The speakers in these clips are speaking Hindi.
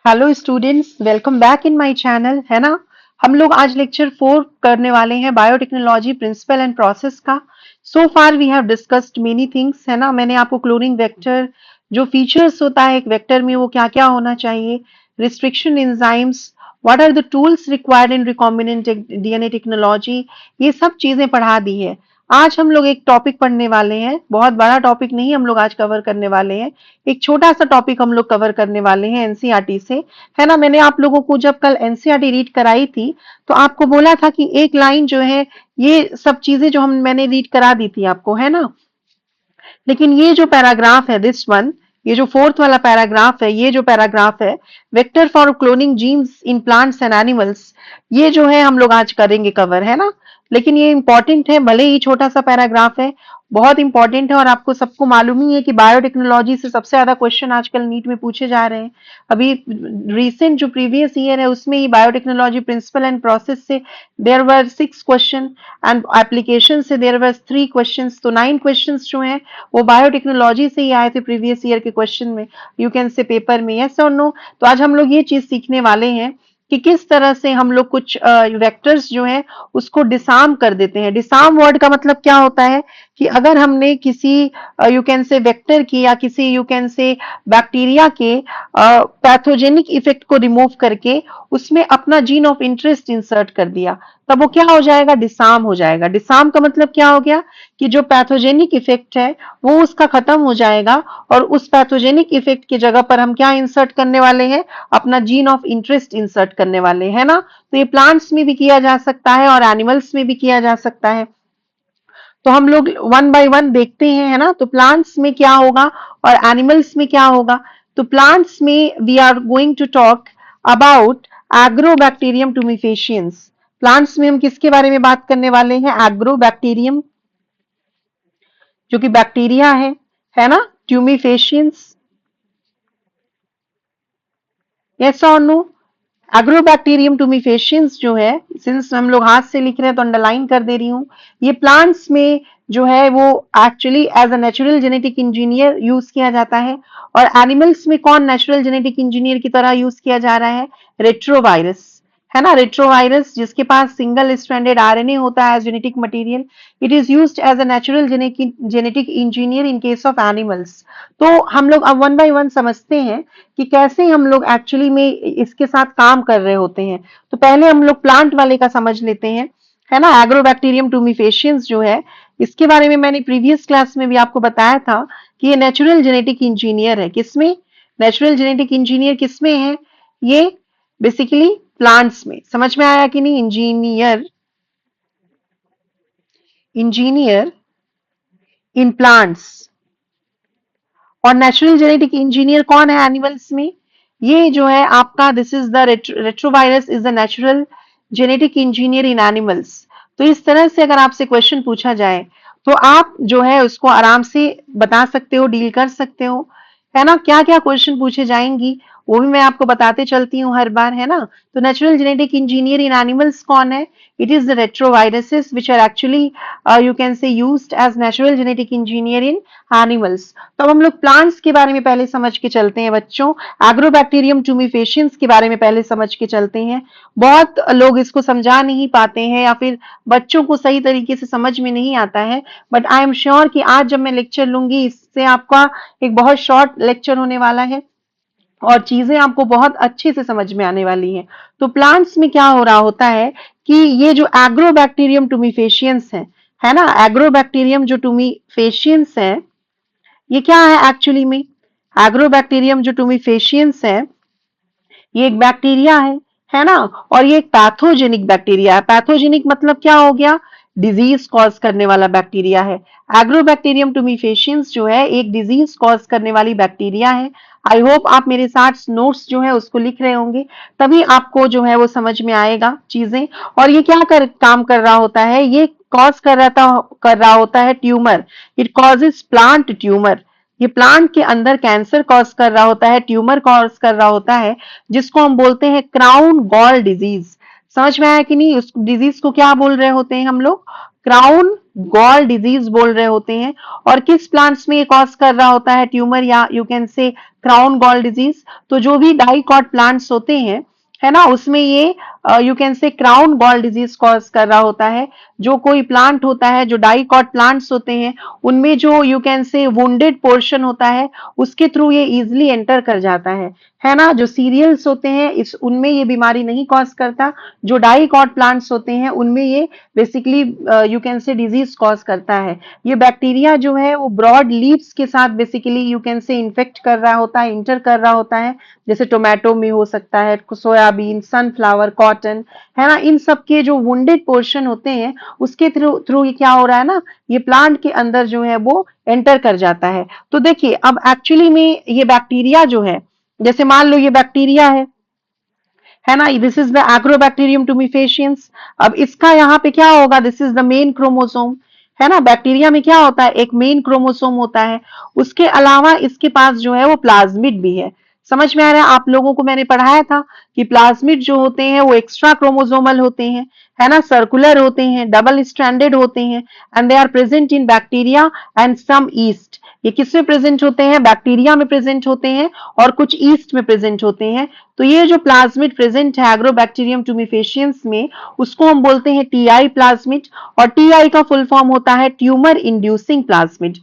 Hello students, welcome back in my channel. है ना। हम लोग आज लेक्चर 4 करने वाले हैं बायोटेक्नोलॉजी प्रिंसिपल एंड प्रोसेस का। So far we have discussed many things. है ना। मैंने आपको क्लोरीन वेक्टर जो फीचर्स होता है एक वेक्टर में वो क्या क्या होना चाहिए, restriction enzymes, what are the tools required in recombinant DNA technology, ये सब चीजें पढ़ा दी है। आज हम लोग एक टॉपिक पढ़ने वाले हैं, बहुत बड़ा टॉपिक नहीं हम लोग आज कवर करने वाले हैं। एक छोटा सा टॉपिक हम लोग कवर करने वाले हैं एनसीईआरटी से। है ना। मैंने आप लोगों को जब कल एनसीईआरटी रीड कराई थी तो आपको बोला था कि एक लाइन जो है, ये सब चीजें जो हम मैंने रीड करा दी थी आपको। है ना। लेकिन ये जो पैराग्राफ है दिस वन, ये जो फोर्थ वाला पैराग्राफ है, ये जो पैराग्राफ है vector for cloning genes in plants and animals, ये जो है हम लोग आज करेंगे कवर। है ना। लेकिन ये इंपॉर्टेंट है, भले ही छोटा सा पैराग्राफ है, बहुत इंपॉर्टेंट है। और आपको सबको मालूम ही है कि बायोटेक्नोलॉजी से सबसे ज्यादा क्वेश्चन आजकल नीट में पूछे जा रहे हैं। अभी रिसेंट जो प्रीवियस ईयर है उसमें ही बायोटेक्नोलॉजी प्रिंसिपल एंड प्रोसेस से there were 6 question and application से देयर वर 3 क्वेश्चंस। तो 9 क्वेश्चंस जो हैं वो बायोटेक्नोलॉजी से ही आए थे प्रीवियस ईयर के क्वेश्चन में, यू कैन से पेपर में, यस और नो। तो आज हम लोग ये चीज सीखने वाले हैं कि किस तरह से हम लोग कुछ वेक्टर्स जो हैं उसको डिसार्म कर देते हैं। डिसार्म वर्ड का मतलब क्या होता है कि अगर हमने किसी यू कैन से वेक्टर की या किसी यू कैन से बैक्टीरिया के पैथोजेनिक इफेक्ट को रिमूव करके उसमें अपना जीन ऑफ इंटरेस्ट इंसर्ट कर दिया, तब वो क्या हो जाएगा, डिसार्म हो जाएगा। डिसार्म का मतलब क्या हो गया कि जो पैथोजेनिक इफेक्ट है वो उसका खत्म हो जाएगा और उस पैथोजेनिक इफेक्ट की जगह पर हम क्या इंसर्ट करने वाले हैं, अपना जीन ऑफ इंटरेस्ट इंसर्ट करने वाले हैं ना। तो ये प्लांट्स में भी किया जा सकता है और एनिमल्स में भी किया जा सकता है। तो हम लोग वन बाय वन देखते हैं। है ना। तो प्लांट्स में क्या होगा और एनिमल्स में क्या होगा। तो प्लांट्स में we are going to talk about agrobacterium tumefaciens. Plants में हम किसके बारे में बात करने वाले हैं, एग्रोबैक्टीरियम जो कि बैक्टीरिया है ना। ट्यूमिफेशियंस, यस और नो। एग्रोबैक्टीरियम टूमिफेशियंस जो है, सिंस हम लोग हाथ से लिख रहे हैं तो अंडरलाइन कर दे रही हूं, ये प्लांट्स में जो है वो actually as a natural genetic engineer use किया जाता है। और एनिमल्स में कौन नेचुरल जेनेटिक इंजीनियर की तरह यूज किया जा रहा है, रेट्रोवायरस। है ना। रेट्रोवायरस जिसके पास सिंगल स्ट्रैंडेड आरएनए होता है as genetic material, it is used as a natural genetic engineer in case of animals. तो हम लोग अब वन बाय वन समझते हैं कि कैसे हम लोग एक्चुअली में इसके साथ काम कर रहे होते हैं। तो पहले हम लोग प्लांट वाले का समझ लेते हैं। है ना। एग्रोबैक्टीरियम टूमिफेशियंस जो है, इसके बारे में मैंने प्रीवियस क्लास में भी आपको बताया था कि ये नेचुरल जेनेटिक इंजीनियर है। किसमें, नेचुरल जेनेटिक इंजीनियर किसमें है, ये बेसिकली प्लांट्स में। समझ में आया कि नहीं, इंजीनियर, इंजीनियर इन प्लांट्स। और नेचुरल जेनेटिक इंजीनियर कौन है एनिमल्स में, ये जो है आपका this is the retrovirus is the natural genetic engineer in animals. तो इस तरह से अगर आपसे क्वेश्चन पूछा जाए तो आप जो है उसको आराम से बता सकते हो, डील कर सकते हो। है ना। क्या क्या क्वेश्चन पूछे जाएंगी वो भी मैं आपको बताते चलती हूँ हर बार। है ना। तो natural genetic engineer in animals कौन है, it is the retroviruses which are actually you can say used as natural genetic engineer in animals. तो अब हम लोग प्लांट्स के बारे में पहले समझ के चलते हैं बच्चों। एग्रोबैक्टीरियम टूमिफेशियंस के बारे में पहले समझ के चलते हैं। बहुत लोग इसको समझा नहीं पाते हैं या फिर बच्चों को सही तरीके से समझ में नहीं आता है, बट आई एम श्योर कि आज जब मैं लेक्चर लूंगी इससे आपका एक बहुत शॉर्ट लेक्चर होने वाला है और चीजें आपको बहुत अच्छे से समझ में आने वाली हैं। तो प्लांट्स में क्या हो रहा होता है कि ये जो एग्रोबैक्टीरियम टूमिफेशियंस है ना, एग्रोबैक्टीरियम जो टूमिफेशियंस है, ये क्या है एक्चुअली में, एग्रोबैक्टीरियम जो टूमिफेशियंस है ये एक बैक्टीरिया है ना। और ये एक पैथोजेनिक बैक्टीरिया है। पैथोजेनिक मतलब क्या हो गया, डिजीज कॉज करने वाला बैक्टीरिया है। एग्रोबैक्टीरियम टूमिफेशियंस जो है एक डिजीज कॉज करने वाली बैक्टीरिया है। आई होप आप मेरे साथ नोट्स जो है उसको लिख रहे होंगे, तभी आपको जो है वो समझ में आएगा चीजें। और ये क्या काम कर रहा होता है, ये कॉज कर रहा होता है tumour. It causes plant tumour. ये प्लांट के अंदर कैंसर कॉज कर रहा होता है, ट्यूमर कॉज कर रहा होता है, जिसको हम बोलते हैं क्राउन गॉल डिजीज। समझ में आया कि नहीं, उस डिजीज को क्या बोल रहे होते हैं हम लोग, क्राउन गॉल डिजीज बोल रहे होते हैं। और किस प्लांट्स में ये कॉज कर रहा होता है ट्यूमर या you can say crown gall disease? तो जो भी डाइकॉट प्लांट्स होते हैं, है ना, उसमें ये you can say crown gall disease cause कर रहा होता है। जो कोई प्लांट होता है, जो डाइकॉट प्लांट्स होते हैं, उनमें जो यू कैन से वुंडेड पोर्शन होता है, उसके थ्रू ये इजिली एंटर कर जाता है ना। जो सीरियल्स होते हैं इस उनमें ये बीमारी नहीं कॉज करता। जो डाइकॉट प्लांट्स होते हैं उनमें ये बेसिकली यू कैन से डिजीज कॉज करता है। ये बैक्टीरिया जो है वो ब्रॉड लीव्स के साथ बेसिकली यू कैन से इन्फेक्ट कर रहा होता है, इंटर कर रहा होता है। जैसे टोमेटो में हो सकता है, सोयाबीन, सनफ्लावर, कॉटन, है ना, इन सब के जो वुंडेड पोर्शन होते हैं उसके थ्रू थ्रू ये क्या हो रहा है ना, ये प्लांट के अंदर जो है वो एंटर कर जाता है। तो देखिए अब एक्चुअली में ये बैक्टीरिया जो है, जैसे मान लो ये बैक्टीरिया है ना, दिस इज द एग्रोबैक्टीरियम टूमिफेशियंस। अब इसका यहाँ पे क्या होगा, this is the main chromosome, है ना। बैक्टीरिया में क्या होता है, एक मेन क्रोमोसोम होता है, उसके अलावा इसके पास जो है वो प्लाज्मिड भी है। समझ में आ रहा है? आप लोगों को मैंने पढ़ाया था कि प्लाज्मिड जो होते हैं वो एक्स्ट्रा क्रोमोसोमल होते हैं, है ना, सर्कुलर होते हैं, डबल स्ट्रैंडेड होते हैं, and they are present in bacteria and some yeast. ये किसमें प्रेजेंट होते हैं? बैक्टीरिया में प्रेजेंट होते हैं और कुछ ईस्ट में प्रेजेंट होते हैं। तो ये जो प्लाज्मिड प्रेजेंट है एग्रोबैक्टीरियम टूमिफेशियंस में, उसको हम बोलते हैं टीआई प्लाज्मिड। और टीआई का फुल फॉर्म होता है ट्यूमर इंड्यूसिंग प्लाज्मिड।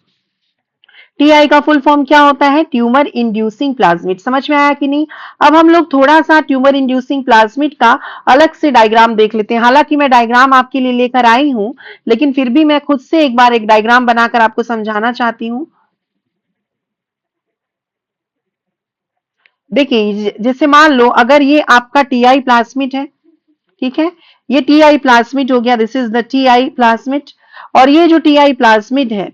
टीआई का फुल फॉर्म क्या होता है? Tumour inducing plasmid. समझ में आया कि नहीं? अब हम लोग थोड़ा सा ट्यूमर इंड्यूसिंग प्लाज्मिड का अलग से डायग्राम देख लेते हैं। हालांकि मैं डायग्राम आपके लिए लेकर आई हूं, लेकिन फिर भी मैं खुद से एक बार एक डायग्राम बनाकर आपको समझाना चाहती हूँ। देखिए जैसे मान लो अगर ये आपका टीआई प्लाज्मिड है, ठीक है, ये टीआई प्लाज्मिड हो गया, this is the TI plasmid. और ये जो टीआई प्लाज्मिड है,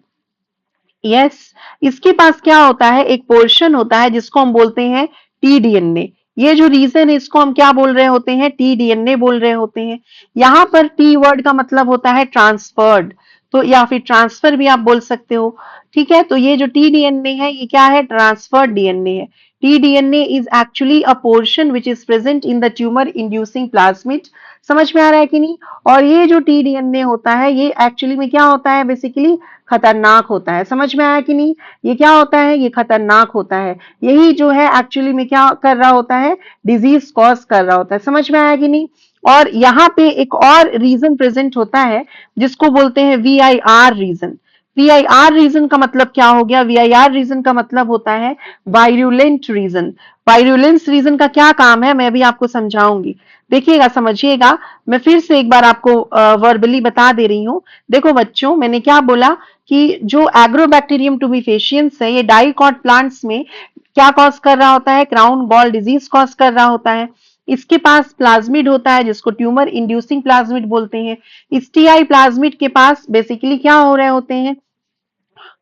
यस, इसके पास क्या होता है, एक पोर्शन होता है जिसको हम बोलते हैं टीडीएनए। ये जो रीजन है इसको हम क्या बोल रहे होते हैं? टीडीएनए बोल रहे होते हैं। यहाँ पर टी वर्ड का मतलब होता है ट्रांसफर्ड, तो या फिर ट्रांसफर भी आप बोल सकते हो। ठीक है, तो ये जो टीडीएनए है ये क्या है? ट्रांसफर्ड डीएनए है। T-DNA is actually a portion which is present in the tumour inducing plasmid. समझ में आ रहा है कि नहीं? और ये जो टीडीएनए होता है ये एक्चुअली में क्या होता है? बेसिकली खतरनाक होता है। समझ में आया कि नहीं? ये क्या होता है? ये खतरनाक होता है। यही जो है एक्चुअली में क्या कर रहा होता है? डिजीज कॉज कर रहा होता है। समझ में आया कि नहीं? और यहाँ पे एक और रीजन प्रेजेंट होता है जिसको बोलते हैं वीआईआर रीजन। वीआईआर रीजन का मतलब क्या हो गया? वीआईआर रीजन का मतलब होता है वायरुलेंट रीजन। वायरुलेंस रीजन का क्या काम है मैं भी आपको समझाऊंगी, देखिएगा, समझिएगा। मैं फिर से एक बार आपको वर्बली बता दे रही हूँ। देखो बच्चों, मैंने क्या बोला कि जो एग्रोबैक्टीरियम टूमिफेशियंस है ये डाइकॉट प्लांट्स में क्या कॉज कर रहा होता है? क्राउन गॉल डिजीज कॉज कर रहा होता है। इसके पास प्लाज्मिड होता है जिसको ट्यूमर इंड्यूसिंग प्लाज्मिड बोलते हैं। इस टीआई प्लाज्मिड के पास बेसिकली क्या हो रहे होते हैं?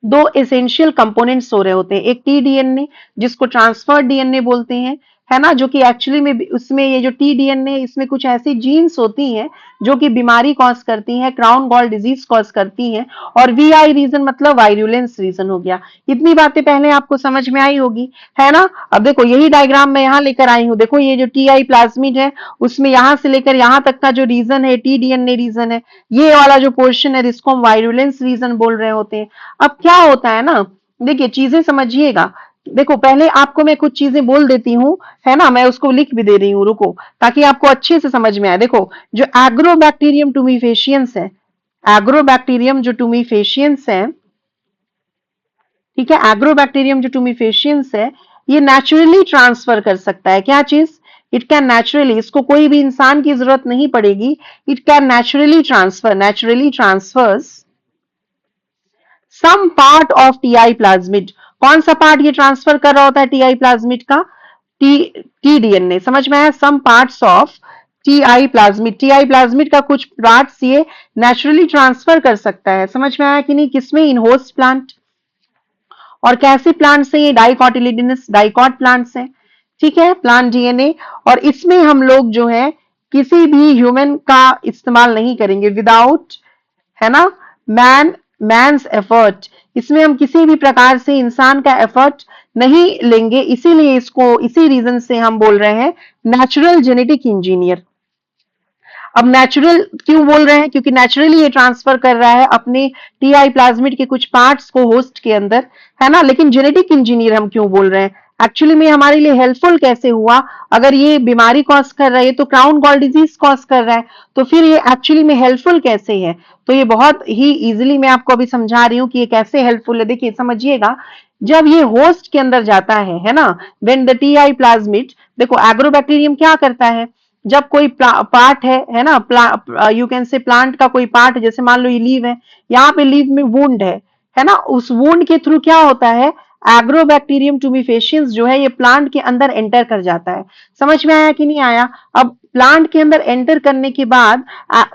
दो एसेंशियल कंपोनेंट्स हो रहे होते हैं, एक टी डीएनए जिसको ट्रांसफर्ड डीएनए बोलते हैं, है ना, जो कि एक्चुअली में उसमें ये जो टी डीएनए इसमें कुछ ऐसी जीन्स होती हैं जो कि बीमारी कॉज करती हैं, क्राउन गॉल डिजीज कॉज करती हैं। और वीआई रीजन मतलब वायरुलेंस रीजन हो गया। इतनी बातें पहले आपको समझ में आई होगी, है ना। अब देखो यही डायग्राम मैं यहाँ लेकर आई हूँ। देखो ये जो टीआई प्लाज्मिड है उसमें यहाँ से लेकर यहाँ तक का जो रीजन है टी डीएनए रीजन है, ये वाला जो पोर्शन है जिसको हम वायरुलेंस रीजन बोल रहे होते हैं। अब क्या होता है ना, देखिए चीजें समझिएगा। देखो पहले आपको मैं कुछ चीजें बोल देती हूँ, है ना, मैं उसको लिख भी दे रही हूँ, रुको, ताकि आपको अच्छे से समझ में आए। देखो जो एग्रोबैक्टीरियम टूमिफेशियंस है, एग्रोबैक्टीरियम जो टूमिफेशियंस है, ठीक है, एग्रोबैक्टीरियम जो टूमिफेशियंस है ये नेचुरली ट्रांसफर कर सकता है क्या चीज? इट कैन नेचुरली, इसको कोई भी इंसान की जरूरत नहीं पड़ेगी, it can naturally transfer, naturally transfers some part of Ti plasmid. कौन सा पार्ट ये ट्रांसफर कर रहा होता है टीआई प्लाज्मिड का? T T DNA. समझ में आया? Some parts of Ti plasmid, Ti plasmid का कुछ पार्ट्स ये नेचुरली ट्रांसफर कर सकता है। समझ में आया कि नहीं? किसमें? इन होस्ट प्लांट। और कैसे प्लांट्स हैं ये? डाइकॉटिलिडनस डाइकॉट प्लांट्स हैं, ठीक है, प्लांट डीएनए। और इसमें हम लोग जो है किसी भी ह्यूमन का इस्तेमाल नहीं करेंगे, विदाउट, है ना, मैन मैंस एफर्ट। इसमें हम किसी भी प्रकार से इंसान का एफर्ट नहीं लेंगे, इसीलिए इसको, इसी रीजन से हम बोल रहे हैं नेचुरल जेनेटिक इंजीनियर। अब नेचुरल क्यों बोल रहे हैं, क्योंकि नेचुरली ये ट्रांसफर कर रहा है अपने टीआई प्लाज्मिड के कुछ पार्ट्स को होस्ट के अंदर, है ना। लेकिन जेनेटिक इंजीनियर हम क्यों बोल रहे हैं, एक्चुअली में हमारे लिए हेल्पफुल कैसे हुआ, अगर ये बीमारी कॉज कर रहा है तो क्राउन गॉल डिजीज कॉज कर रहा है, तो फिर ये एक्चुअली में हेल्पफुल कैसे है। तो ये बहुत ही इजीली मैं आपको अभी समझा रही हूँ कि ये कैसे हेल्पफुल है। देखिए समझिएगा, जब ये होस्ट के अंदर जाता है ना, व्हेन द टीआई प्लाज्मिड, देखो एग्रोबैक्टीरियम क्या करता है, जब कोई पार्ट है ना, यू कैन से प्लांट का कोई पार्ट, जैसे मान लो ये लीव है, यहाँ पे लीव में वुंड है ना, उस वुंड के थ्रू क्या होता है, एग्रोबैक्टीरियम टूमिफेशियंस जो है ये प्लांट के अंदर एंटर कर जाता है। समझ में आया कि नहीं आया। अब प्लांट के अंदर एंटर करने के बाद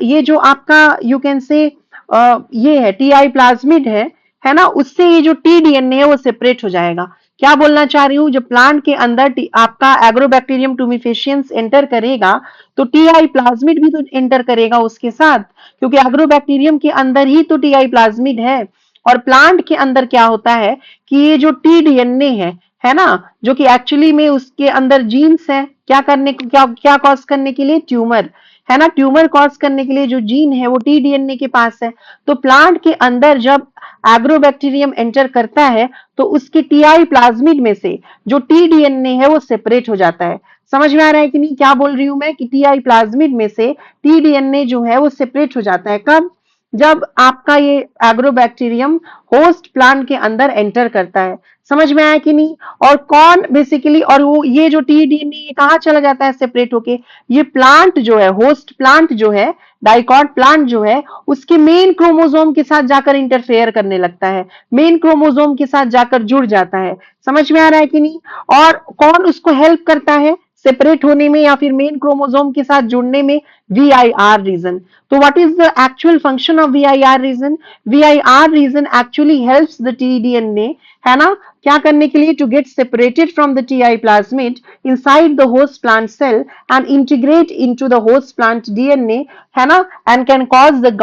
ये जो आपका यू कैन से ये है टीआई प्लाज्मिड है ना, उससे ये जो टी डीएनए है वो सेपरेट हो जाएगा। क्या बोलना चाह रही हूँ, जब प्लांट के अंदर आपका एग्रोबैक्टीरियम टूमिफेशियंस एंटर करेगा तो टीआई प्लाज्मिड भी तो एंटर करेगा उसके साथ, क्योंकि एग्रोबैक्टीरियम के अंदर ही तो टीआई प्लाज्मिड है। और प्लांट के अंदर क्या होता है कि ये जो टी डीएनए है ना, जो कि एक्चुअली में उसके अंदर जीन्स है, क्या करने को, क्या क्या कॉज करने के लिए, ट्यूमर, है ना, ट्यूमर कॉज करने के लिए जो जीन है वो टी डीएनए के पास है। तो प्लांट के अंदर जब एग्रोबैक्टीरियम एंटर करता है तो उसके टीआई प्लाज्मिड में से जो टी डीएनए है वो सेपरेट हो जाता है। समझ में आ रहा है कि नहीं, क्या बोल रही हूं मैं, कि टीआई प्लाज्मिड में से टी डीएनए जो है वो सेपरेट हो जाता है। कब, जब आपका ये एग्रोबैक्टीरियम होस्ट प्लांट के अंदर एंटर करता है। समझ में आया कि नहीं। और कौन बेसिकली, और वो ये जो टी डीएनए ये कहाँ चला जाता है सेपरेट होके, ये प्लांट जो है, होस्ट प्लांट जो है, डाइकॉट प्लांट जो है, उसके मेन क्रोमोसोम के साथ जाकर इंटरफेयर करने लगता है, मेन क्रोमोसोम के साथ जाकर जुड़ जाता है। समझ में आ रहा है कि नहीं। और कौन उसको हेल्प करता है सेपरेट होने में या फिर मेन क्रोमोसोम के साथ जुड़ने में, VIR रीजन। तो what is the actual function of VIR region, VIR region actually helps the TDNA, है ना, क्या करने के लिए, to get separated from the TI plasmid inside the host plant cell and integrate into the host plant DNA, है ना, and can cause the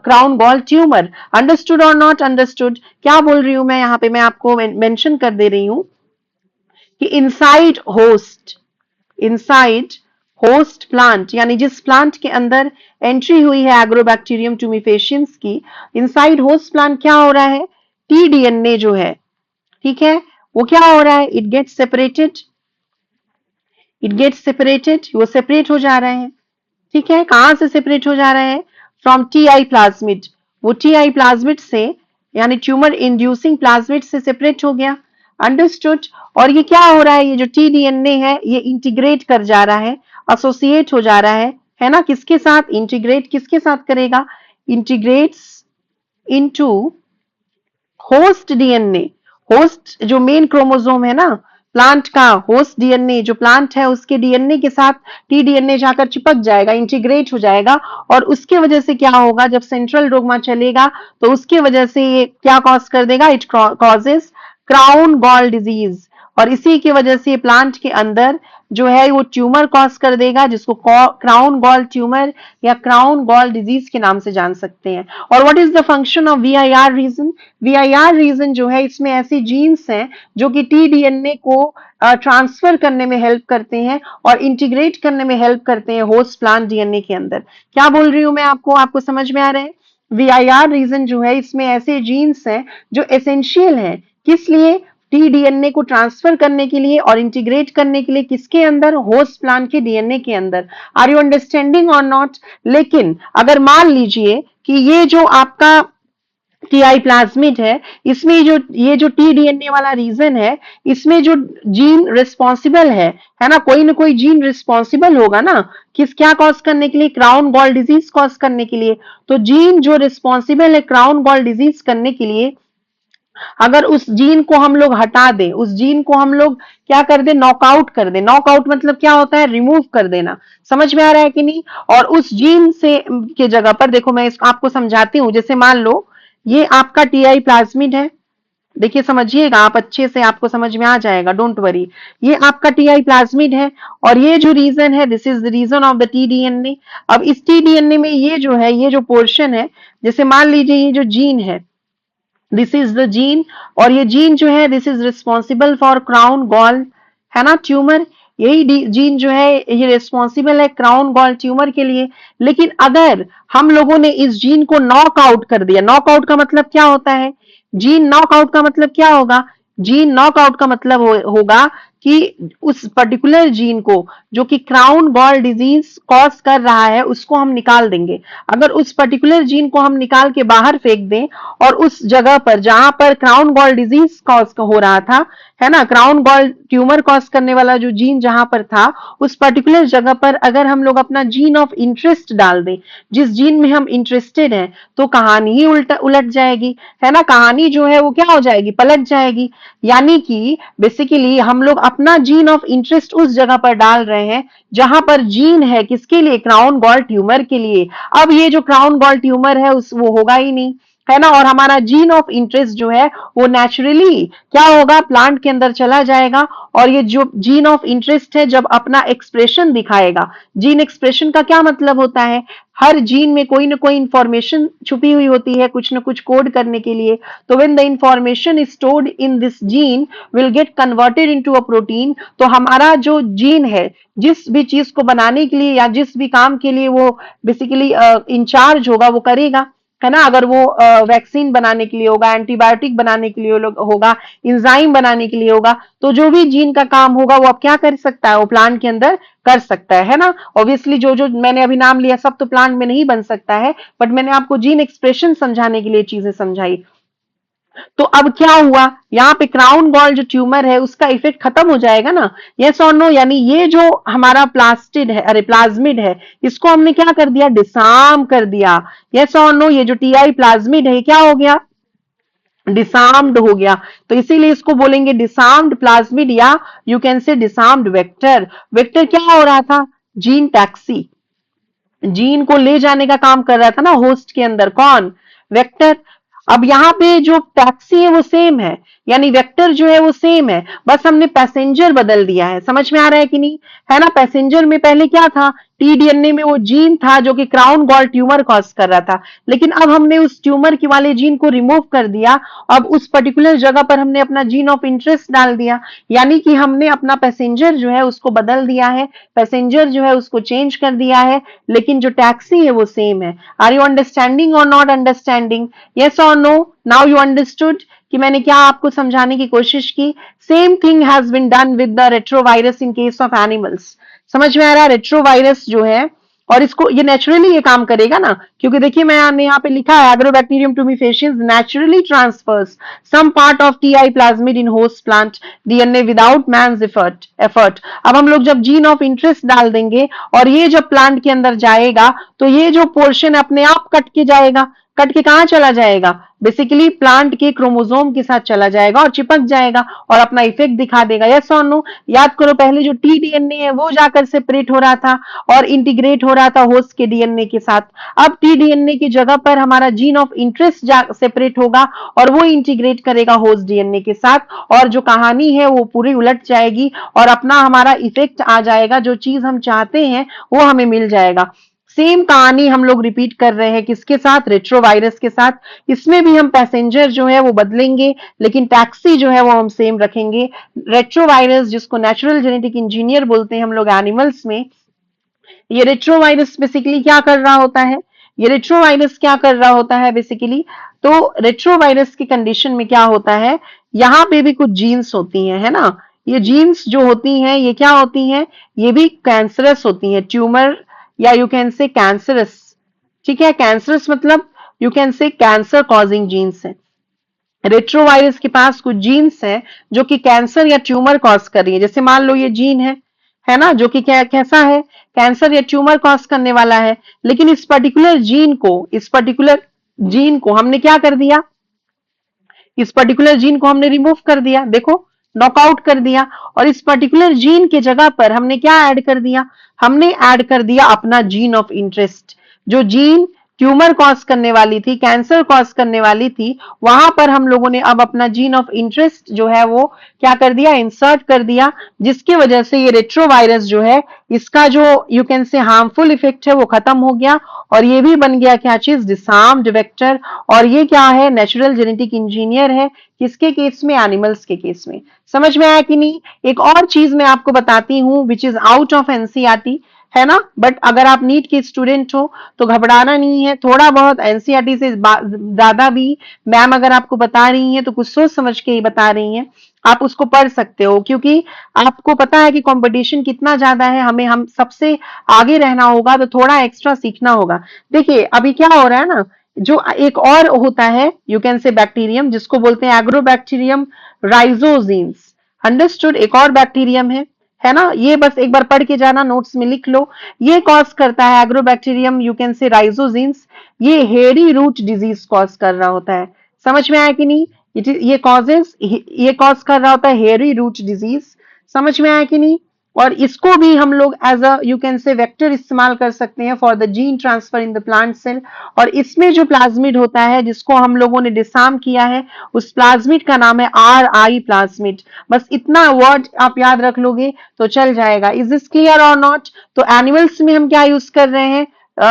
crown gall tumour. Understood और नॉट अंडरस्टूड, क्या बोल रही हूं मैं यहाँ पे, मैं आपको मेंशन कर दे रही हूं कि इनसाइड होस्ट प्लांट, यानी जिस प्लांट के अंदर एंट्री हुई है एग्रोबैक्टीरियम टूमिफेशियंस की, इनसाइड होस्ट प्लांट क्या हो रहा है, टी डीएनए जो है, ठीक है, वो क्या हो रहा है, इट गेट्स सेपरेटेड, वो सेपरेट हो जा रहे हैं। ठीक है, कहां से सेपरेट हो जा रहे हैं, फ्रॉम टीआई प्लाज्मिड, वो टीआई प्लाज्मिड से, यानी ट्यूमर इंड्यूसिंग प्लाज्मिड से सेपरेट हो गया। अंडरस्टूड। और ये क्या हो रहा है, ये जो टी डीएनए है ये इंटीग्रेट कर जा रहा है, एसोसिएट हो जा रहा है ना, किसके साथ, इंटीग्रेट किसके साथ करेगा, integrates into host DNA, host जो मेन क्रोमोसोम है ना प्लांट का, होस्ट डीएनए जो प्लांट है उसके डीएनए के साथ टी डीएनए जाकर चिपक जाएगा, इंटीग्रेट हो जाएगा। और उसके वजह से क्या होगा, जब सेंट्रल डोग्मा चलेगा तो उसके वजह से ये क्या कॉज कर देगा, it causes crown gall disease. और इसी की वजह से प्लांट के अंदर जो है वो ट्यूमर कॉज कर देगा, जिसको क्राउन गॉल ट्यूमर या क्राउन गॉल डिजीज के नाम से जान सकते हैं। और what is the function of VIR region, VIR region जो है इसमें ऐसे जीन्स हैं जो कि टी डीएनए को ट्रांसफर करने में हेल्प करते हैं और इंटीग्रेट करने में हेल्प करते हैं होस्ट प्लांट डीएनए के अंदर। क्या बोल रही हूं मैं आपको समझ में आ रहा है। VIR रीजन जो है इसमें ऐसे जीन्स हैं जो एसेंशियल हैं, किस लिए, टी डीएनए को ट्रांसफर करने के लिए और इंटीग्रेट करने के लिए, किसके अंदर, होस्ट प्लांट के डीएनए के अंदर। आर यू अंडरस्टैंडिंग और नॉट। लेकिन अगर मान लीजिए कि ये जो आपका टीआई प्लाज्मिड है, इसमें ये जो टी डीएनए वाला रीजन है, इसमें जो जीन रिस्पॉन्सिबल है ना, कोई ना कोई जीन रिस्पॉन्सिबल होगा ना, किस क्या कॉज करने के लिए, क्राउन गॉल डिजीज कॉज करने के लिए। तो जीन जो रिस्पॉन्सिबल है क्राउन गॉल डिजीज करने के लिए, अगर उस जीन को हम लोग हटा दें, उस जीन को हम लोग क्या कर दें, नॉकआउट कर दें। नॉकआउट मतलब क्या होता है, रिमूव कर देना। समझ में आ रहा है कि नहीं। और उस जीन से के जगह पर देखो मैं आपको समझाती हूं, जैसे मान लो ये आपका टीआई प्लाज्मिड है, देखिए समझिएगा आप अच्छे से, आपको समझ में आ जाएगा, डोंट वरी। ये आपका टीआई प्लाज्मिड है और ये जो रीजन है, this is the region of the T DNA. अब इस टी डीएनए में ये जो है, ये जो पोर्शन है, जैसे मान लीजिए ये जो जीन है, दिस इज द जीन, और ये जीन जो है this is responsible for crown gall, है ना, ट्यूमर। यही जीन जो है ये रिस्पॉन्सिबल है क्राउन गॉल ट्यूमर के लिए। लेकिन अगर हम लोगों ने इस जीन को नॉक आउट कर दिया, नॉकआउट का मतलब क्या होता है, जीन नॉकआउट का मतलब क्या होगा, जीन नॉकआउट का मतलब होगा कि उस पर्टिकुलर जीन को जो कि क्राउन गॉल डिजीज कॉज कर रहा है उसको हम निकाल देंगे। अगर उस पर्टिकुलर जीन को हम निकाल के बाहर फेंक दें और उस जगह पर जहां पर क्राउन गॉल डिजीज कॉज हो रहा था, है ना, क्राउन गॉल ट्यूमर कॉज करने वाला जो जीन जहां पर था, उस पर्टिकुलर जगह पर अगर हम लोग अपना जीन ऑफ इंटरेस्ट डाल दें, जिस जीन में हम इंटरेस्टेड हैं, तो कहानी ही उलट जाएगी, है ना, कहानी जो है वो क्या हो जाएगी, पलट जाएगी। यानी कि बेसिकली हम लोग अपना जीन ऑफ इंटरेस्ट उस जगह पर डाल रहे हैं जहां पर जीन है किसके लिए, क्राउन गॉल ट्यूमर के लिए। अब ये जो क्राउन गॉल ट्यूमर है उस वो होगा ही नहीं, है ना, और हमारा जीन ऑफ इंटरेस्ट जो है वो नेचुरली क्या होगा, प्लांट के अंदर चला जाएगा। और ये जो जीन ऑफ इंटरेस्ट है जब अपना एक्सप्रेशन दिखाएगा, जीन एक्सप्रेशन का क्या मतलब होता है, हर जीन में कोई ना कोई इंफॉर्मेशन छुपी हुई होती है कुछ ना कुछ कोड करने के लिए। तो when the information is stored in this gene will get converted into a protein. तो हमारा जो जीन है जिस भी चीज को बनाने के लिए या जिस भी काम के लिए वो बेसिकली इंचार्ज होगा वो करेगा, है ना। अगर वो वैक्सीन बनाने के लिए होगा, एंटीबायोटिक बनाने के लिए होगा, इंजाइम बनाने के लिए होगा, तो जो भी जीन का काम होगा वो अब क्या कर सकता है, वो प्लांट के अंदर कर सकता है ना। ऑब्वियसली जो जो मैंने अभी नाम लिया सब तो प्लांट में नहीं बन सकता है, बट मैंने आपको जीन एक्सप्रेशन समझाने के लिए चीजें समझाई। तो अब क्या हुआ, यहाँ पे क्राउन गॉल जो ट्यूमर है उसका इफेक्ट खत्म हो जाएगा ना, यस और नो। यानी ये जो हमारा प्लास्टिड है, अरे प्लाज्मिड है, इसको हमने क्या कर दिया, डिसार्म कर दिया, यस और नो। ये जो टीआई प्लाज्मिड है क्या हो गया, डिसार्म्ड हो गया। तो इसीलिए इसको बोलेंगे डिसार्म्ड प्लाज्मिड या यू कैन से डिसार्म्ड वेक्टर। वेक्टर क्या हो रहा था, जीन टैक्सी, जीन को ले जाने का काम कर रहा था ना होस्ट के अंदर, कौन, वेक्टर। अब यहाँ पे जो टैक्सी है वो सेम है, यानी वेक्टर जो है वो सेम है, बस हमने पैसेंजर बदल दिया है। समझ में आ रहा है कि नहीं, है ना। पैसेंजर में पहले क्या था, टीडीएनए में वो जीन था जो कि क्राउन गॉल ट्यूमर कॉज कर रहा था, लेकिन अब हमने उस ट्यूमर की वाले जीन को रिमूव कर दिया। अब उस पर्टिकुलर जगह पर हमने अपना जीन ऑफ इंटरेस्ट डाल दिया, यानी कि हमने अपना पैसेंजर जो है उसको बदल दिया है, पैसेंजर जो है उसको चेंज कर दिया है, लेकिन जो टैक्सी है वो सेम है। आर यू अंडरस्टैंडिंग और नॉट अंडरस्टैंडिंग, यस और नो। नाउ यू अंडरस्टूड कि मैंने क्या आपको समझाने की कोशिश की। Same thing has been done with the retrovirus in case of animals. समझ में आ रहा है, रेट्रोवायरस जो है, और इसको ये नेचुरली ये काम करेगा ना, क्योंकि देखिए मैंने यहाँ पे लिखा है agrobacterium tumefaciens naturally transfers some part of Ti plasmid in host plant DNA without man's effort. अब हम लोग जब जीन ऑफ इंटरेस्ट डाल देंगे और ये जब प्लांट के अंदर जाएगा तो ये जो पोर्शन अपने आप कट के जाएगा, कट के कहां चला जाएगा, बेसिकली प्लांट के क्रोमोसोम के साथ चला जाएगा और चिपक जाएगा और अपना इफेक्ट दिखा देगा, यस और नो। याद करो पहले जो टी डीएनए है वो जाकर सेपरेट हो रहा था और इंटीग्रेट हो रहा था होस्ट के डीएनए के साथ। अब टी डीएनए की जगह पर हमारा जीन ऑफ इंटरेस्ट सेपरेट होगा और वो इंटीग्रेट करेगा होस्ट डीएनए के साथ, और जो कहानी है वो पूरी उलट जाएगी और अपना हमारा इफेक्ट आ जाएगा, जो चीज हम चाहते हैं वो हमें मिल जाएगा। सेम कहानी हम लोग रिपीट कर रहे हैं किसके साथ, रेट्रोवायरस के साथ। इसमें भी हम पैसेंजर जो है वो बदलेंगे, लेकिन टैक्सी जो है वो हम सेम रखेंगे। रेट्रोवायरस जिसको नेचुरल जेनेटिक इंजीनियर बोलते हैं हम लोग एनिमल्स में, ये रेट्रोवायरस बेसिकली क्या कर रहा होता है, ये रेट्रोवायरस क्या कर रहा होता है बेसिकली, तो रेट्रोवायरस की कंडीशन में क्या होता है, यहाँ पे भी कुछ जीन्स होती हैं, है ना। ये जीन्स जो होती हैं ये क्या होती हैं, ये भी कैंसरस होती हैं, ट्यूमर या यू कैन से कैंसरस, ठीक है। कैंसरस मतलब you can say cancer causing genes है। रेट्रोवायरस के पास कुछ जीन्स है जो कि कैंसर या ट्यूमर कॉज कर रही है। जैसे मान लो ये जीन है ना, जो कि क्या कैसा है, कैंसर या ट्यूमर कॉज करने वाला है, लेकिन इस पर्टिकुलर जीन को हमने क्या कर दिया, इस पर्टिकुलर जीन को हमने रिमूव कर दिया, देखो नॉकआउट कर दिया, और इस पर्टिकुलर जीन के जगह पर हमने क्या ऐड कर दिया, हमने ऐड कर दिया अपना जीन ऑफ इंटरेस्ट। जो जीन ट्यूमर कॉज करने वाली थी, कैंसर कॉज करने वाली थी, वहां पर हम लोगों ने अब अपना जीन ऑफ इंटरेस्ट जो है वो क्या कर दिया, इंसर्ट कर दिया, जिसकी वजह से ये रेट्रोवायरस जो है इसका जो यू कैन से हार्मफुल इफेक्ट है वो खत्म हो गया, और ये भी बन गया क्या चीज, डिसार्म्ड वेक्टर। और ये क्या है, नेचुरल जेनेटिक इंजीनियर है, किसके केस में, एनिमल्स के केस में। समझ में आया कि नहीं? एक और चीज मैं आपको बताती हूँ which is out of NCERT, है ना, बट अगर आप नीट के स्टूडेंट हो तो घबराना नहीं है, थोड़ा बहुत एनसीईआरटी से ज्यादा भी मैम अगर आपको बता रही हैं तो कुछ सोच समझ के ही बता रही हैं, आप उसको पढ़ सकते हो, क्योंकि आपको पता है कि कंपटीशन कितना ज्यादा है, हमें हम सबसे आगे रहना होगा, तो थोड़ा एक्स्ट्रा सीखना होगा। देखिए अभी क्या हो रहा है ना, जो एक और होता है यू कैन से बैक्टीरियम, जिसको बोलते हैं एग्रोबैक्टीरियम राइजोजीन्स, अंडरस्टूड, एक और बैक्टीरियम है ना, ये बस एक बार पढ़ के जाना, नोट्स में लिख लो। ये कॉज करता है एग्रोबैक्टीरियम यू कैन से राइजोजीन्स, ये हेरी रूट डिजीज कॉज कर रहा होता है। समझ में आया कि नहीं? ये कॉज कर रहा होता है हेरी रूट डिजीज। समझ में आया कि नहीं? और इसको भी हम लोग as a you can say vector इस्तेमाल कर सकते हैं for the gene transfer in the plant cell. और इसमें जो प्लाज्मिड होता है जिसको हम लोगों ने डिसार्म किया है, उस प्लाज्मिड का नाम है RI प्लाज्मिड। बस इतना वर्ड आप याद रख लोगे तो चल जाएगा। इज दिस क्लियर और नॉट? तो एनिमल्स में हम क्या यूज कर रहे हैं,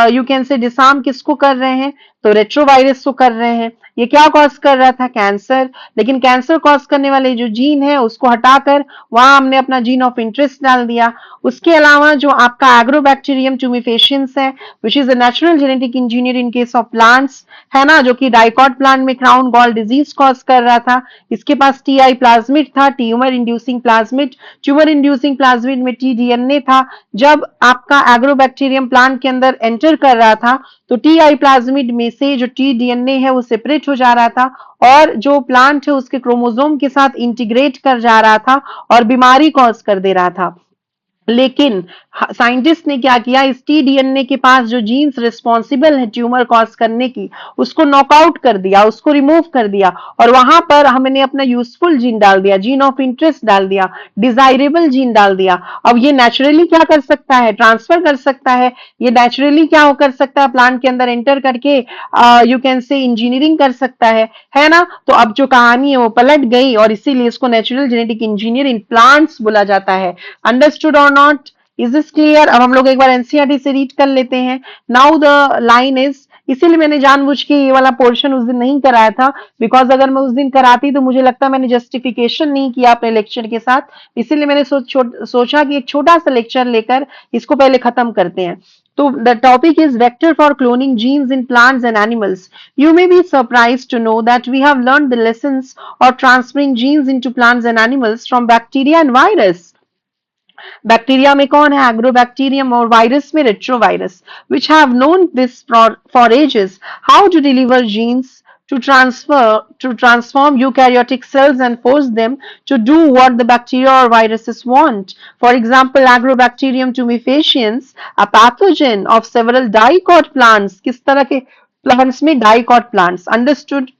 यू कैन से डिसार्म किसको कर रहे हैं, तो रेट्रोवायरस को कर रहे हैं। ये क्या कॉज कर रहा था, कैंसर, लेकिन कैंसर कॉज करने वाले जो जीन है उसको हटाकर वहां हमने अपना जीन ऑफ इंटरेस्ट डाल दिया। उसके अलावा जो आपका एग्रोबैक्टीरियम ट्यूमिफेशियंस है which is a natural genetic engineer in case of plants, है ना, जो कि डाइकॉट प्लांट में क्राउन गॉल डिजीज कॉज कर रहा था, इसके पास TI प्लाज्मिड था, tumour inducing plasmid, tumour inducing plasmid में TDNA था। जब आपका एग्रोबैक्टीरियम प्लांट के अंदर एंटर कर रहा था तो TI प्लाज्मिड में से जो TDNA है वो सेपरेट हो जा रहा था, और जो प्लांट है उसके क्रोमोसोम के साथ इंटीग्रेट कर जा रहा था और बीमारी कॉज कर दे रहा था। लेकिन साइंटिस्ट ने क्या किया, इस TDNA के पास जो जीन्स रिस्पॉन्सिबल है ट्यूमर कॉज करने की, उसको नॉकआउट कर दिया, उसको रिमूव कर दिया, और वहां पर हमने अपना यूजफुल जीन डाल दिया, जीन ऑफ इंटरेस्ट डाल दिया, डिजायरेबल जीन डाल दिया। अब ये नेचुरली क्या कर सकता है, ट्रांसफर कर सकता है, ये नेचुरली क्या हो कर सकता है, प्लांट के अंदर एंटर करके यू कैन से इंजीनियरिंग कर सकता है ना। तो अब जो कहानी है वो पलट गई, और इसीलिए इसको natural genetic engineer in plants बोला जाता है। अंडरस्टूड और नॉट? Is this clear? अब हम लोग एक बार एनसीईआरटी से रीड कर लेते हैं। नाउ द लाइन इज, इसीलिए मैंने जानबूझ के ये वाला पोर्शन उस दिन नहीं कराया था, बिकॉज अगर मैं उस दिन कराती तो मुझे लगता मैंने जस्टिफिकेशन नहीं किया अपने लेक्चर के साथ, इसीलिए मैंने सोचा कि एक छोटा सा लेक्चर लेकर इसको पहले खत्म करते हैं। So the topic is vector for cloning genes in plants and animals. You may be surprised to know that we have learned the lessons of transferring genes into plants and animals from bacteria and virus. Bacteria में कौन है, एग्रोबैक्टीरियम, और वायरस में retrovirus, which have known this for ages, how to deliver genes to transform eukaryotic cells and force them to do what the bacteria or viruses want. For example, Agrobacterium tumefaciens, a pathogen of several dicot plants. किस तरह के plants में, dicot plants. Understood?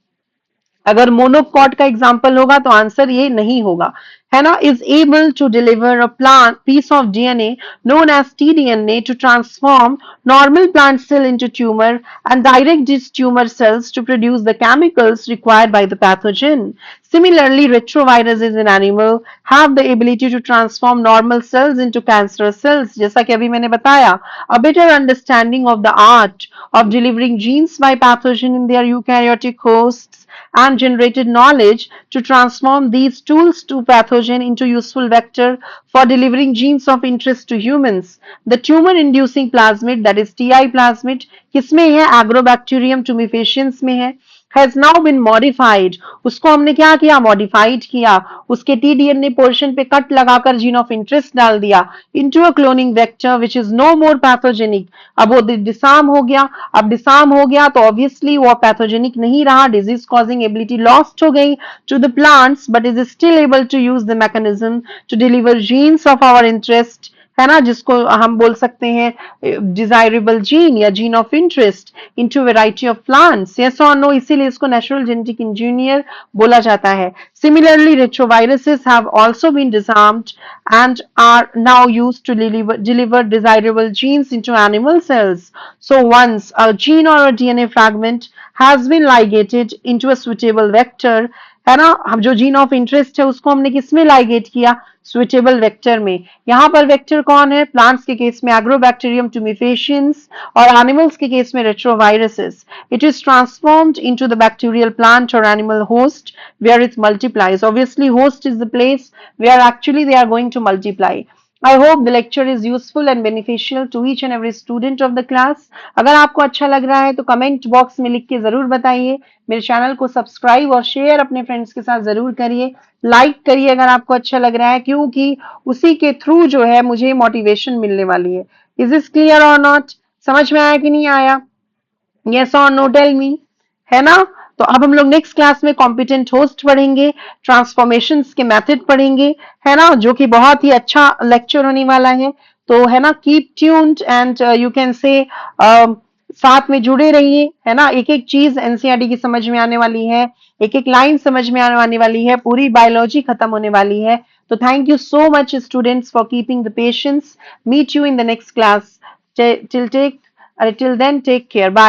अगर मोनोकॉट का एग्जाम्पल होगा तो आंसर ये नहीं होगा, है ना। Is able to deliver a plant piece of DNA known as tDNA to transform normal plant cell into tumor and direct these tumor cells to produce the chemicals required by the pathogen. Similarly, retroviruses in animal have the ability to transform normal cells into cancerous cells. जैसा कि अभी मैंने बताया, a better understanding of the art of delivering genes by pathogen in their eukaryotic hosts and generated knowledge to transform these tools to pathogen into useful vector for delivering genes of interest to humans. The tumor inducing plasmid, that is TI plasmid, किसमें है, Agrobacterium tumefaciens में है, has now been modified. उसको हमने क्या किया, मॉडिफाइड किया, उसके TDNA पोर्शन पे कट लगाकर जीन ऑफ इंटरेस्ट डाल दिया into a cloning vector which is no more pathogenic. अब वो डिसार्म हो गया, अब डिसार्म हो गया तो ऑब्वियसली वो पैथोजेनिक नहीं रहा, डिजीज कॉजिंग एबिलिटी लॉस्ट हो गई to the plants, but is still able to use the mechanism to deliver genes of our interest है ना, जिसको हम बोल सकते हैं डिजायरेबल जीन या gene of interest into variety of plants, yes और नो, इसीलिए इसको नेचुरल जेनेटिक इंजीनियर बोला जाता है। Similarly retroviruses have also been disarmed and are now used to deliver desirable genes into animal cells. So once a gene or a DNA fragment has been ligated into a suitable vector, है ना, हम जो जीन ऑफ इंटरेस्ट है उसको हमने किसमें लाइगेट किया, सुइटेबल वेक्टर में। यहाँ पर वेक्टर कौन है, प्लांट्स के केस में एग्रोबैक्टीरियम tumefaciens और एनिमल्स के केस में retroviruses. It is transformed into the bacterial plant और animal host where it multiplies. Obviously host is the place where actually they are going to multiply. I hope the lecture is useful and beneficial to each and every student of the class. अगर आपको अच्छा लग रहा है तो कमेंट बॉक्स में लिख के जरूर बताइए। मेरे चैनल को सब्सक्राइब और शेयर अपने फ्रेंड्स के साथ जरूर करिए, लाइक करिए अगर आपको अच्छा लग रहा है, क्योंकि उसी के थ्रू जो है मुझे मोटिवेशन मिलने वाली है। इज दिस क्लियर और नॉट? समझ में आया कि नहीं आया? यस और नो, टेल मी, है ना। तो अब हम लोग नेक्स्ट क्लास में कॉम्पिटेंट होस्ट पढ़ेंगे, ट्रांसफॉर्मेशंस के मेथड पढ़ेंगे, है ना, जो कि बहुत ही अच्छा लेक्चर होने वाला है। तो है ना, keep tuned and you can से साथ में जुड़े रहिए, है ना। एक एक चीज एनसीईआरटी की समझ में आने वाली है, एक एक लाइन समझ में आने वाली है, पूरी बायोलॉजी खत्म होने वाली है। तो thank you so much students for keeping the patience. Meet you in the next class. Till then take care, bye.